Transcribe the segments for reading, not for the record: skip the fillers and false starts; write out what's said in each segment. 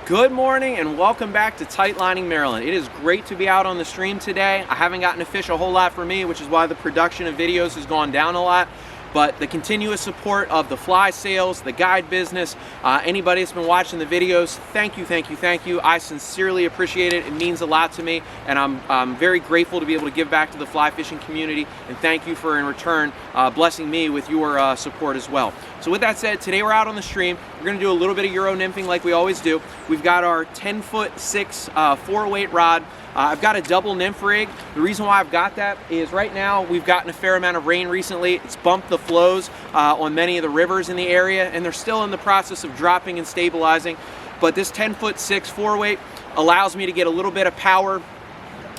Good morning and welcome back to Tight Lining Maryland. It is great to be out on the stream today. I haven't gotten to fish a whole lot for me, which is why the production of videos has gone down a lot. But the continuous support of the fly sales, the guide business, anybody that's been watching the videos, thank you, thank you, thank you. I sincerely appreciate it. It means a lot to me, and I'm very grateful to be able to give back to the fly fishing community, and thank you for, in return, blessing me with your support as well. So with that said, today we're out on the stream. We're gonna do a little bit of Euro nymphing like we always do. We've got our 10'6" 4-weight rod. I've got a double nymph rig. The reason why I've got that is right now we've gotten a fair amount of rain recently. It's bumped the flows on many of the rivers in the area, and they're still in the process of dropping and stabilizing. But this 10'6" 4-weight allows me to get a little bit of power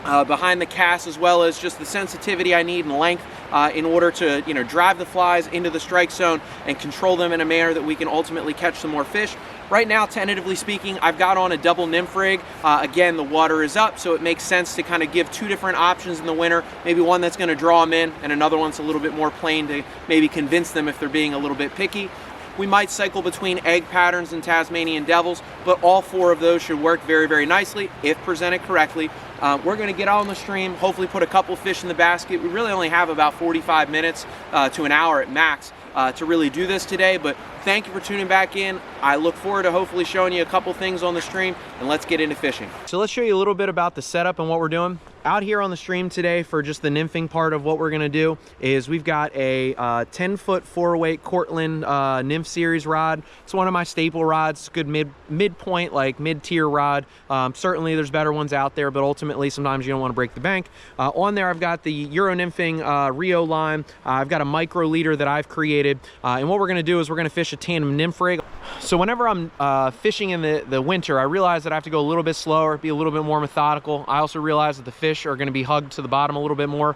behind the cast, as well as just the sensitivity I need and length in order to, drive the flies into the strike zone and control them in a manner that we can ultimately catch some more fish. Right now, tentatively speaking, I've got on a double nymph rig. Again, the water is up, so it makes sense to kind of give two different options in the winter. Maybe one that's going to draw them in, and another one's a little bit more plain to maybe convince them if they're being a little bit picky. We might cycle between egg patterns and Tasmanian devils, but all four of those should work very, very nicely if presented correctly. We're going to get out on the stream, hopefully put a couple fish in the basket. We really only have about 45 minutes to an hour at max to really do this today, but thank you for tuning back in. I look forward to hopefully showing you a couple things on the stream, and let's get into fishing. So let's show you a little bit about the setup and what we're doing. Out here on the stream today for just the nymphing part of what we're gonna do is we've got a 10-foot 4-weight Cortland Nymph series rod. It's one of my staple rods. It's a good midpoint, like mid-tier rod. Certainly there's better ones out there, but ultimately sometimes you don't want to break the bank. On there I've got the Euro nymphing Rio line. I've got a micro leader that I've created, and what we're gonna do is we're gonna fish a tandem nymph rig. So whenever I'm fishing in the winter, I realize that I have to go a little bit slower, be a little bit more methodical. I also realize that the fish are going to be hugged to the bottom a little bit more.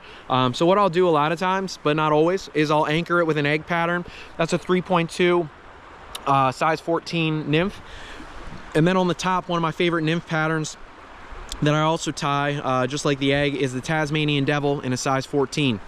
So what I'll do a lot of times, but not always, is I'll anchor it with an egg pattern. That's a 3.2 size 14 nymph. And then on the top, one of my favorite nymph patterns that I also tie, just like the egg, is the Tasmanian devil in a size 14.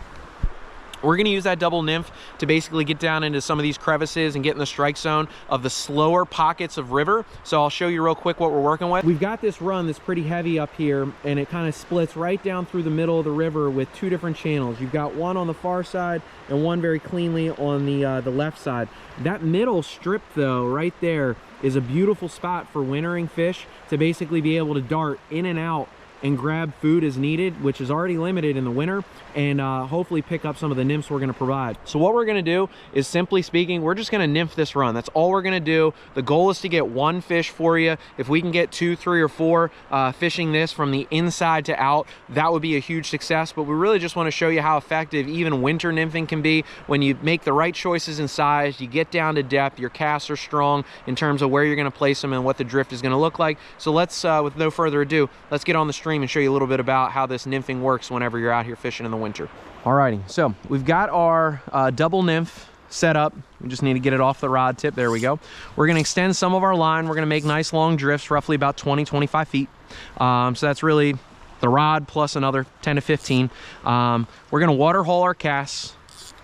We're going to use that double nymph to basically get down into some of these crevices and get in the strike zone of the slower pockets of river. So I'll show you real quick what we're working with. We've got this run that's pretty heavy up here, and it kind of splits right down through the middle of the river with two different channels. You've got one on the far side and one very cleanly on the left side. That middle strip, though, right there, is a beautiful spot for wintering fish to basically be able to dart in and out and grab food as needed, which is already limited in the winter, and hopefully pick up some of the nymphs we're gonna provide. So what we're gonna do is, simply speaking, we're just gonna nymph this run. That's all we're gonna do. The goal is to get one fish for you. If we can get 2, 3, or 4 fishing this from the inside to out, that would be a huge success. But we really just wanna show you how effective even winter nymphing can be when you make the right choices in size, you get down to depth, your casts are strong in terms of where you're gonna place them and what the drift is gonna look like. So let's, with no further ado, let's get on the stream and show you a little bit about how this nymphing works whenever you're out here fishing in the winter. Alrighty, so we've got our double nymph set up. We just need to get it off the rod tip. There we go. We're going to extend some of our line. We're going to make nice long drifts, roughly about 20-25 feet. So that's really the rod plus another 10 to 15. We're going to water haul our casts.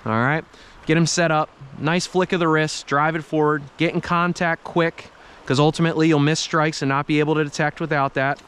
All right, get them set up. Nice flick of the wrist, drive it forward, get in contact quick, because ultimately you'll miss strikes and not be able to detect without that.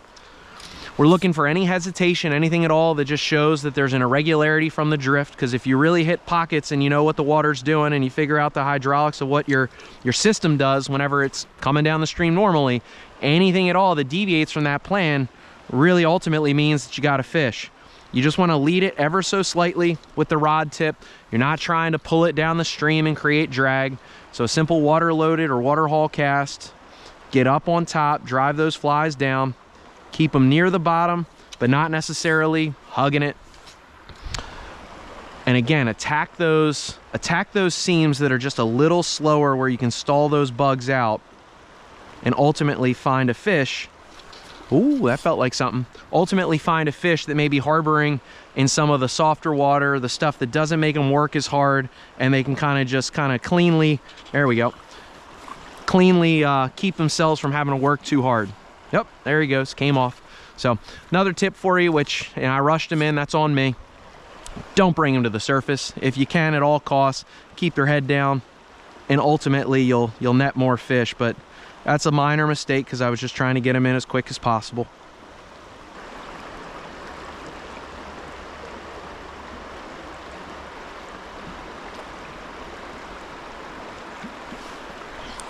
We're looking for any hesitation, anything at all that just shows that there's an irregularity from the drift, because if you really hit pockets and you know what the water's doing and you figure out the hydraulics of what your system does whenever it's coming down the stream normally, anything at all that deviates from that plan really ultimately means that you got a fish. You just want to lead it ever so slightly with the rod tip. You're not trying to pull it down the stream and create drag. So a simple water loaded or water haul cast, get up on top, drive those flies down. Keep them near the bottom, but not necessarily hugging it. And again, attack those seams that are just a little slower, where you can stall those bugs out and ultimately find a fish. Ooh, that felt like something. Ultimately find a fish that may be harboring in some of the softer water, the stuff that doesn't make them work as hard, and they can kind of cleanly, there we go, cleanly keep themselves from having to work too hard. Yep, there he goes, came off. So another tip for you, which, and I rushed him in, that's on me. Don't bring him to the surface. If you can, at all costs, keep your head down, and ultimately you'll net more fish. But That's a minor mistake because I was just trying to get them in as quick as possible.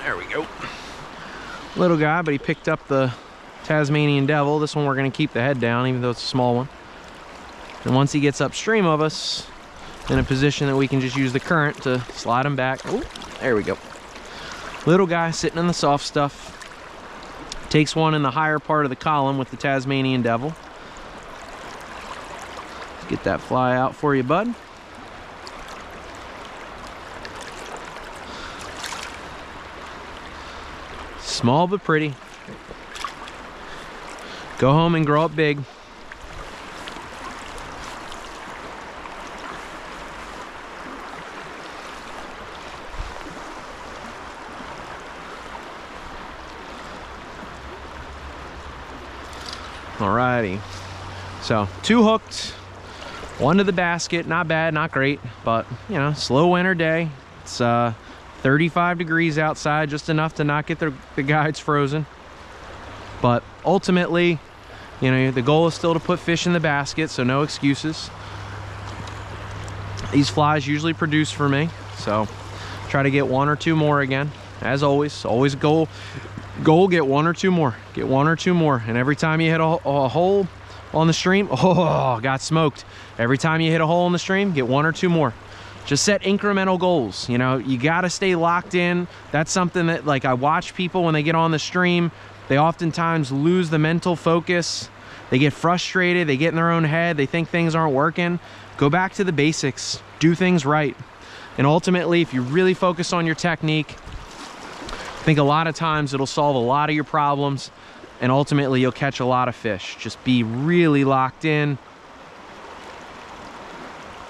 There we go. Little guy, but he picked up the Tasmanian devil. This one we're going to keep the head down, even though it's a small one. And once he gets upstream of us, in a position that we can just use the current to slide him back. Ooh, there we go. Little guy sitting in the soft stuff. Takes one in the higher part of the column with the Tasmanian devil. Get that fly out for you, bud. Small but pretty. Go home and grow up big. Alrighty, so 2 hooked, 1 to the basket. Not bad, not great, but you know, slow winter day. It's 35 degrees outside, just enough to not get the guides frozen. But ultimately, you know, the goal is still to put fish in the basket, so no excuses. These flies usually produce for me, so try to get 1 or 2 more again. As always a goal, get 1 or 2 more. Get 1 or 2 more. And every time you hit a hole on the stream, oh, got smoked. Every time you hit a hole in the stream, get 1 or 2 more. Just set incremental goals. You know, you got to stay locked in. That's something that, like, I watch people when they get on the stream, they oftentimes lose the mental focus. They get frustrated. They get in their own head. They think things aren't working. Go back to the basics. Do things right. And ultimately, if you really focus on your technique, I think a lot of times it'll solve a lot of your problems, and ultimately you'll catch a lot of fish. Just be really locked in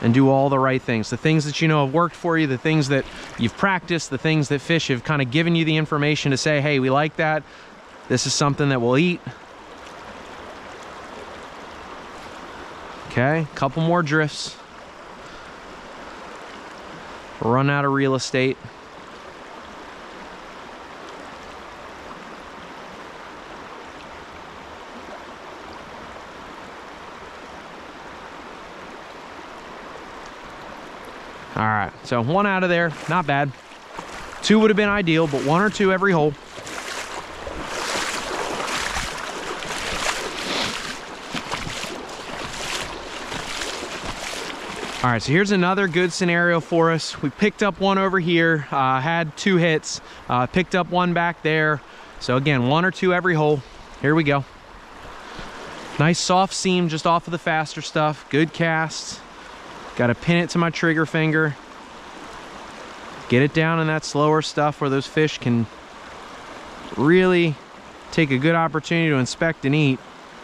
and do all the right things. The things that you know have worked for you, the things that you've practiced, the things that fish have kind of given you the information to say, hey, we like that. This is something that we'll eat. Okay, a couple more drifts. Run out of real estate. All right, so 1 out of there, not bad. 2 would have been ideal, but 1 or 2 every hole. All right, so here's another good scenario for us. We picked up 1 over here, had 2 hits, picked up 1 back there. So again, 1 or 2 every hole. Here we go. Nice soft seam just off of the faster stuff. Good cast. Got to pin it to my trigger finger. Get it down in that slower stuff where those fish can really take a good opportunity to inspect and eat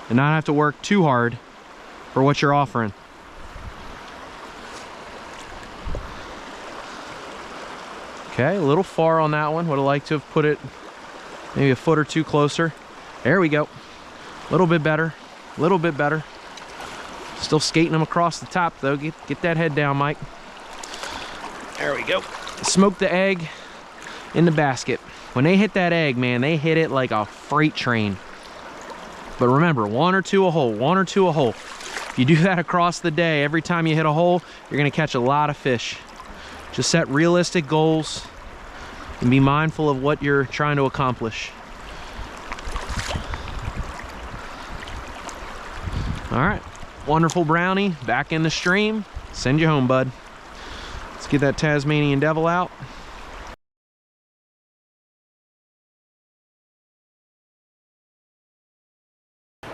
and not have to work too hard for what you're offering. Okay, a little far on that one. Would have liked to have put it maybe a foot or 2 closer. There we go. A little bit better. A little bit better. Still skating them across the top though. Get that head down, Mike. There we go. Smoke the egg in the basket. When they hit that egg, man, they hit it like a freight train. But remember, 1 or 2 a hole, 1 or 2 a hole. If you do that across the day, every time you hit a hole, you're gonna catch a lot of fish. Just set realistic goals and be mindful of what you're trying to accomplish. All right. Wonderful brownie, back in the stream. Send you home, bud. Let's get that Tasmanian devil out.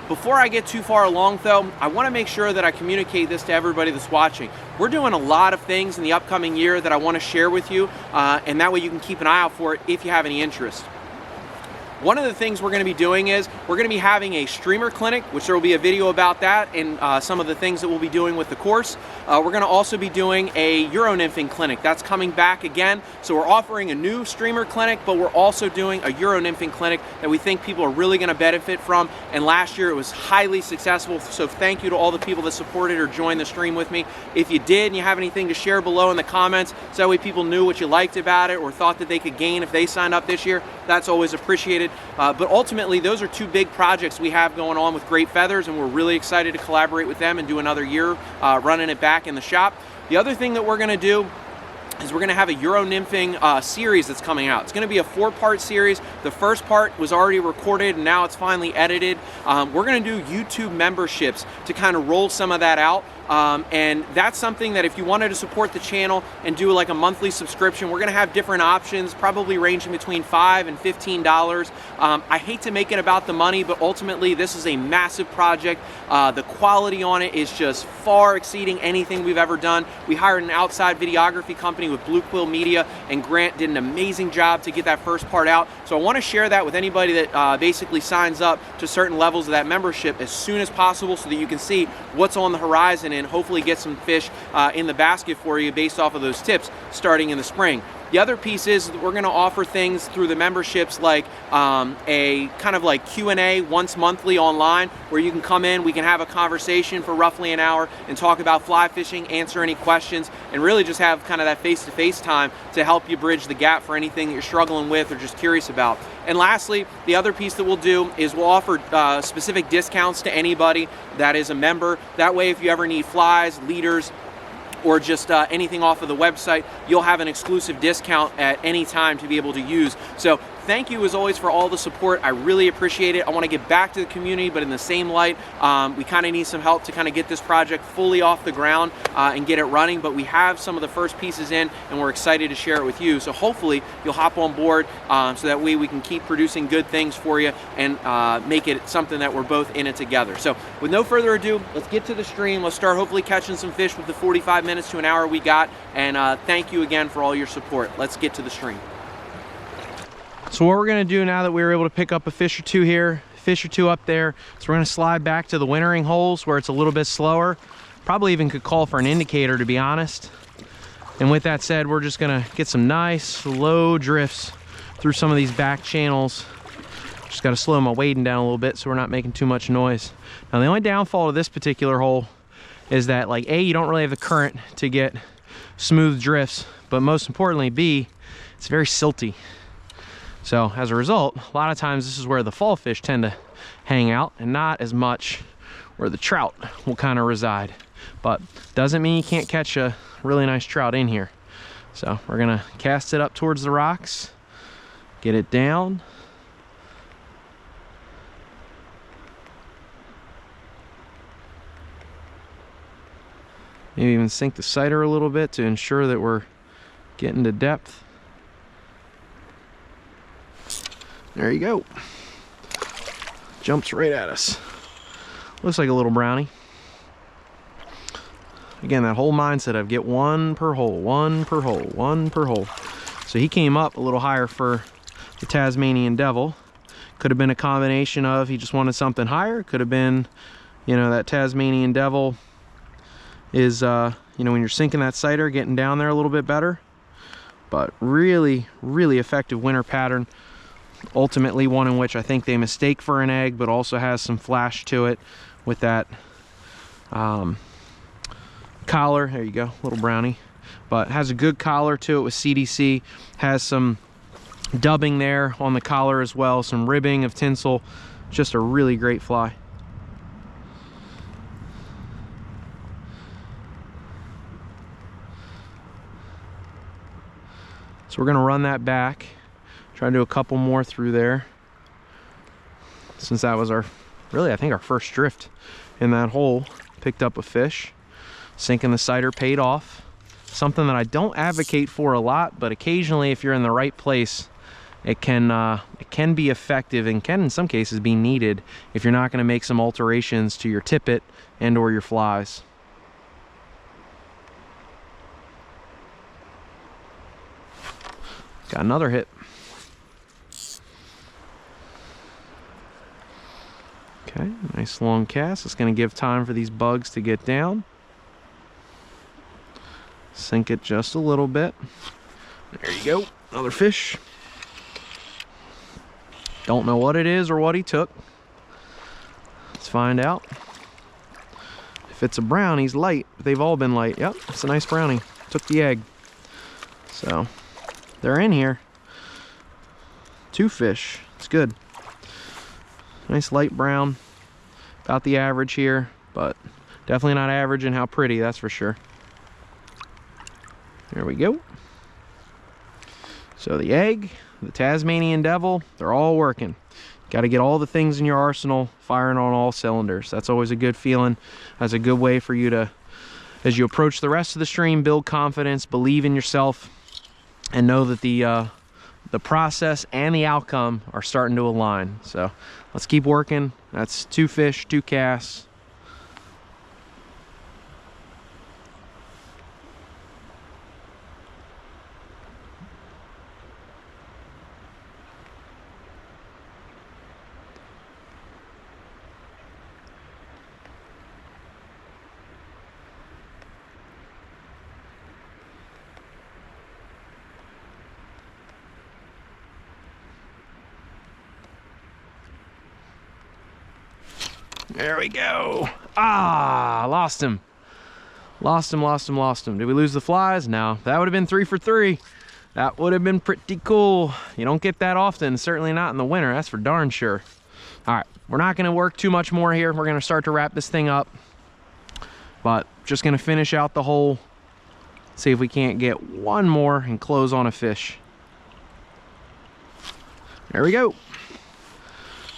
Before I get too far along though, I want to make sure that I communicate this to everybody that's watching. We're doing a lot of things in the upcoming year that I want to share with you, and that way you can keep an eye out for it if you have any interest. one of the things we're going to be doing is we're going to be having a streamer clinic, which there will be a video about that and some of the things that we'll be doing with the course. We're going to also be doing a Euro nymphing clinic. That's coming back again. So we're offering a new streamer clinic, but we're also doing a Euro nymphing clinic that we think people are really going to benefit from. And last year it was highly successful. So thank you to all the people that supported or joined the stream with me. If you did and you have anything to share below in the comments, so that way people knew what you liked about it or thought that they could gain if they signed up this year, that's always appreciated. But ultimately, those are two big projects we have going on with Great Feathers, and we're really excited to collaborate with them and do another year running it back in the shop. The other thing that we're going to do is we're going to have a Euro nymphing series that's coming out. It's going to be a 4-part series. The first part was already recorded and now it's finally edited. We're going to do YouTube memberships to kind of roll some of that out. And that's something that if you wanted to support the channel and do like a monthly subscription, we're going to have different options, probably ranging between $5 and $15. I hate to make it about the money, but ultimately this is a massive project. The quality on it is just far exceeding anything we've ever done. We hired an outside videography company with Blue Quill Media, and Grant did an amazing job to get that first part out. So I want to share that with anybody that basically signs up to certain levels of that membership as soon as possible, so that you can see what's on the horizon and hopefully get some fish in the basket for you based off of those tips starting in the spring. The other piece is that we're going to offer things through the memberships like a kind of like Q&A once monthly online, where you can come in, we can have a conversation for roughly an hour and talk about fly fishing, answer any questions, and really just have kind of that face-to-face time to help you bridge the gap for anything that you're struggling with or just curious about. And lastly, the other piece that we'll do is we'll offer specific discounts to anybody that is a member. That way, if you ever need flies, leaders, or just anything off of the website, you'll have an exclusive discount at any time to be able to use. So thank you as always for all the support. I really appreciate it. I want to get back to the community, but in the same light, we kind of need some help to kind of get this project fully off the ground and get it running. But we have some of the first pieces in, and we're excited to share it with you. So hopefully you'll hop on board so that way we can keep producing good things for you and make it something that we're both in it together. So with no further ado, let's get to the stream. Let's start hopefully catching some fish with the 45 minutes to an hour we got. And thank you again for all your support. Let's get to the stream. So what we're going to do now that we were able to pick up a fish or two here, fish or two up there, so we're going to slide back to the wintering holes where it's a little bit slower. Probably even could call for an indicator, to be honest. And with that said, we're just going to get some nice slow drifts through some of these back channels. Just got to slow my wading down a little bit so we're not making too much noise. Now the only downfall to this particular hole is that, like, A, you don't really have the current to get smooth drifts, but most importantly, B, it's very silty. So as a result, a lot of times this is where the fall fish tend to hang out and not as much where the trout will kind of reside. But doesn't mean you can't catch a really nice trout in here. So we're gonna cast it up towards the rocks, get it down. Maybe even sink the sighter a little bit to ensure that we're getting to depth. There you go. Jumps right at us. Looks like a little brownie. Again, that whole mindset of get one per hole, one per hole, one per hole. So he came up a little higher for the Tasmanian Devil. Could have been a combination of he just wanted something higher. Could have been, you know, that Tasmanian Devil is, you know, when you're sinking that sighter, getting down there a little bit better. But really, really effective winter pattern. Ultimately one in which I think they mistake for an egg, but also has some flash to it with that collar. There you go, little brownie. But has a good collar to it with CDC. Has some dubbing there on the collar as well, some ribbing of tinsel. Just a really great fly. So we're gonna run that back. Try to do a couple more through there, since that was our, really I think our first drift in that hole. Picked up a fish. Sinking the sighter paid off. Something that I don't advocate for a lot, but occasionally if you're in the right place, it can be effective and can in some cases be needed if you're not going to make some alterations to your tippet and or your flies. Got another hit. Okay, nice long cast. It's going to give time for these bugs to get down. Sink it just a little bit. There you go, another fish. Don't know what it is or what he took. Let's find out. If it's a brown, he's light. They've all been light. Yep, it's a nice brownie. Took the egg. So, they're in here. 2 fish. It's good. Nice light brown. About the average here, but definitely not average in how pretty, that's for sure. There we go. So the egg, the Tasmanian devil, they're all working. Got to get all the things in your arsenal firing on all cylinders. That's always a good feeling. That's a good way for you to, as you approach the rest of the stream, build confidence, believe in yourself, and know that the process and the outcome are starting to align. So let's keep working. That's 2 fish, 2 casts. There we go. Ah, lost him. Lost him. Did we lose the flies? No, that would have been 3 for 3. That would have been pretty cool. You don't get that often, certainly not in the winter, that's for darn sure. All right, we're not gonna work too much more here. We're gonna start to wrap this thing up, but just gonna finish out the hole, see if we can't get one more and close on a fish. There we go.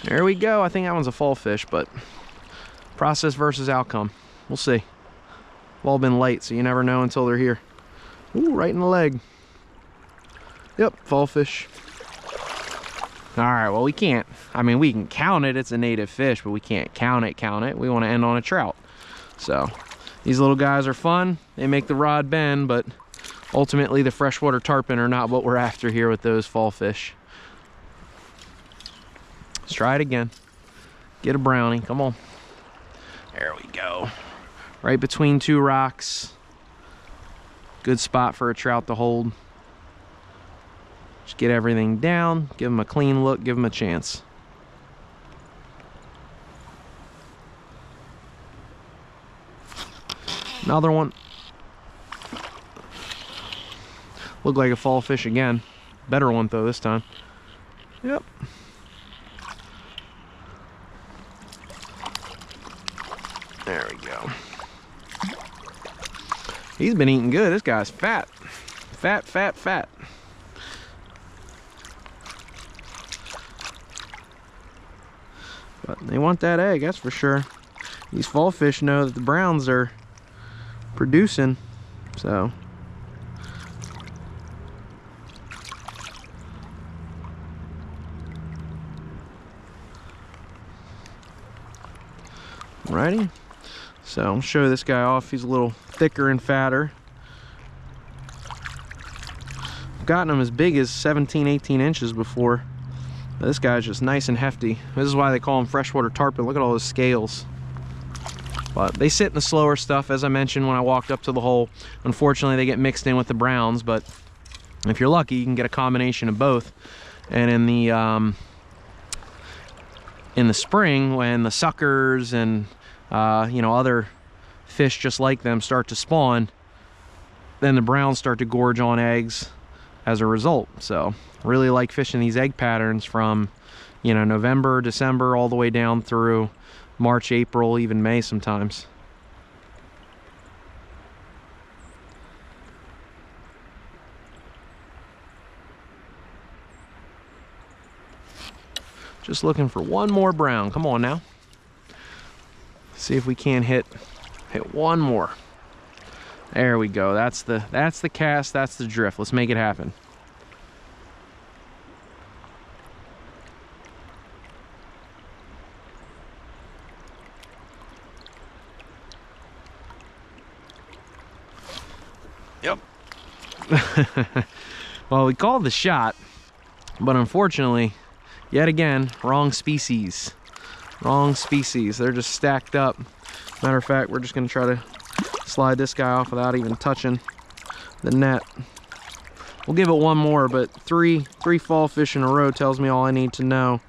There we go. I think that one's a fall fish, but process versus outcome. We'll see. They've all been late, so you never know until they're here. Ooh, right in the leg. Yep, fall fish. All right, well, we can't. I mean, we can count it. It's a native fish, but we can't count it. We want to end on a trout. So these little guys are fun. They make the rod bend, but ultimately the freshwater tarpon are not what we're after here with those fall fish. Let's try it again. Get a brownie, come on. There we go. Right between 2 rocks. Good spot for a trout to hold. Just get everything down, give them a clean look, give them a chance. Another one. Looked like a fall fish again. Better one though this time. Yep. There we go. He's been eating good. This guy's fat. Fat. But they want that egg, that's for sure. These fall fish know that the browns are producing, so. Alrighty. So I'll show this guy off. He's a little thicker and fatter. I've gotten him as big as 17, 18 inches before. But this guy's just nice and hefty. This is why they call him freshwater tarpon. Look at all those scales. But they sit in the slower stuff, as I mentioned when I walked up to the hole. Unfortunately, they get mixed in with the browns, but if you're lucky, you can get a combination of both. And in the spring, when the suckers and you know, other fish just like them start to spawn, then the browns start to gorge on eggs as a result. So really like fishing these egg patterns from, you know, November, December, all the way down through March, April, even May sometimes. Just looking for one more brown. Come on now. See if we can't hit one more. There we go. That's the cast, that's the drift. Let's make it happen. Yep. Well, we called the shot, but unfortunately, yet again, wrong species. Wrong species. They're just stacked up. Matter of fact, we're just gonna try to slide this guy off without even touching the net. We'll give it one more, but three fall fish in a row tells me all I need to know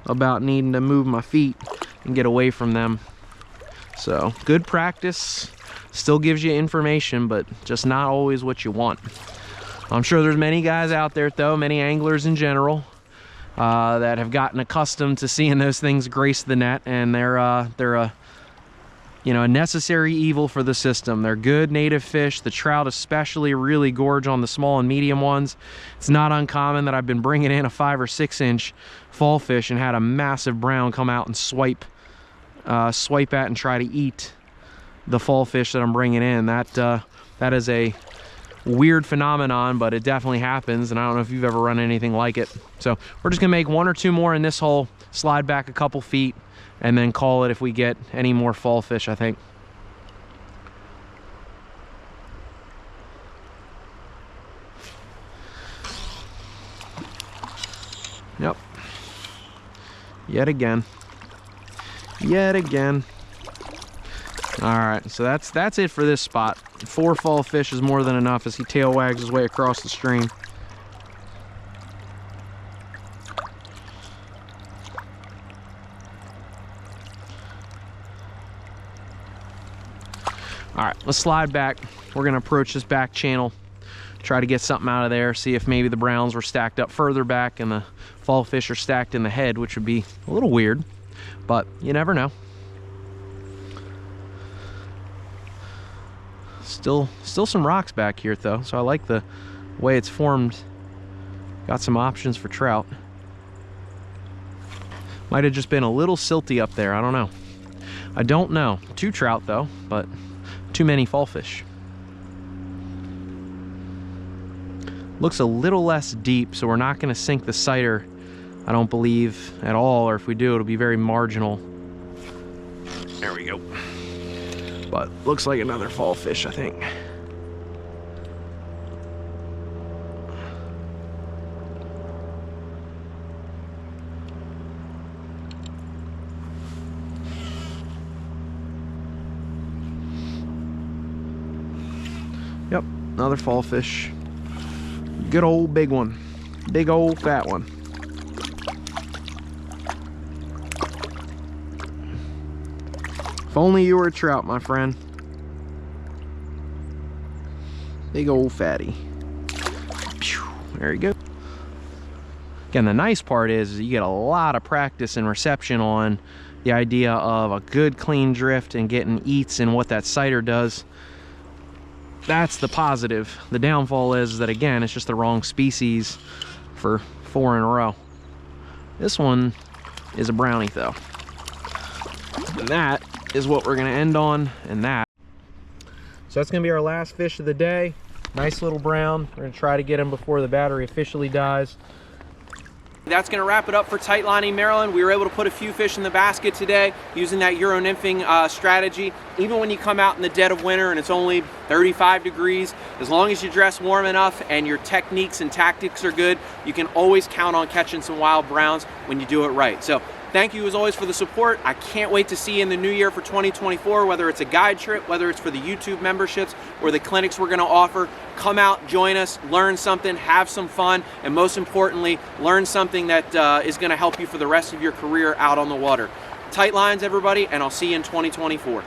about needing to move my feet and get away from them. So good practice, still gives you information, but just not always what you want. I'm sure there's many guys out there though, many anglers in general, that have gotten accustomed to seeing those things grace the net, and they're a, you know, a necessary evil for the system. They're good native fish. The trout especially really gorge on the small and medium ones. It's not uncommon that I've been bringing in a 5 or 6 inch fall fish and had a massive brown come out and swipe at and try to eat the fall fish that I'm bringing in. That is a weird phenomenon, but it definitely happens, and I don't know if you've ever run anything like it. So we're just gonna make 1 or 2 more in this hole, slide back a couple feet, and then call it if we get any more fall fish, I think. Yep. Yet again. All right, so that's it for this spot. 4 fall fish is more than enough as he tail wags his way across the stream. All right, let's slide back. We're gonna approach this back channel, try to get something out of there, see if maybe the browns were stacked up further back and the fall fish are stacked in the head, which would be a little weird, but you never know. Still some rocks back here though, so I like the way it's formed. Got some options for trout. Might have just been a little silty up there, I don't know. I don't know. 2 trout though, but too many fall fish. Looks a little less deep, so we're not going to sink the sighter, I don't believe, at all, or if we do, it'll be very marginal. There we go. But looks like another fall fish, I think. Yep, another fall fish. Good old big one. Big old fat one. If only you were a trout, my friend. Big old fatty. There you go. Again, the nice part is you get a lot of practice and reception on the idea of a good clean drift and getting eats and what that sighter does. That's the positive. The downfall is that, again, it's just the wrong species for 4 in a row. This one is a brownie though. And that is what we're gonna end on, and that. So that's gonna be our last fish of the day. Nice little brown. We're gonna try to get him before the battery officially dies. That's going to wrap it up for Tight Lining Maryland. We were able to put a few fish in the basket today using that Euro nymphing strategy. Even when you come out in the dead of winter and it's only 35 degrees, as long as you dress warm enough and your techniques and tactics are good, you can always count on catching some wild browns when you do it right. So thank you as always for the support. I can't wait to see you in the new year for 2024, whether it's a guide trip, whether it's for the YouTube memberships or the clinics we're going to offer. Come out, join us, learn something, have some fun, and most importantly, learn something that is going to help you for the rest of your career out on the water. Tight lines, everybody, and I'll see you in 2024.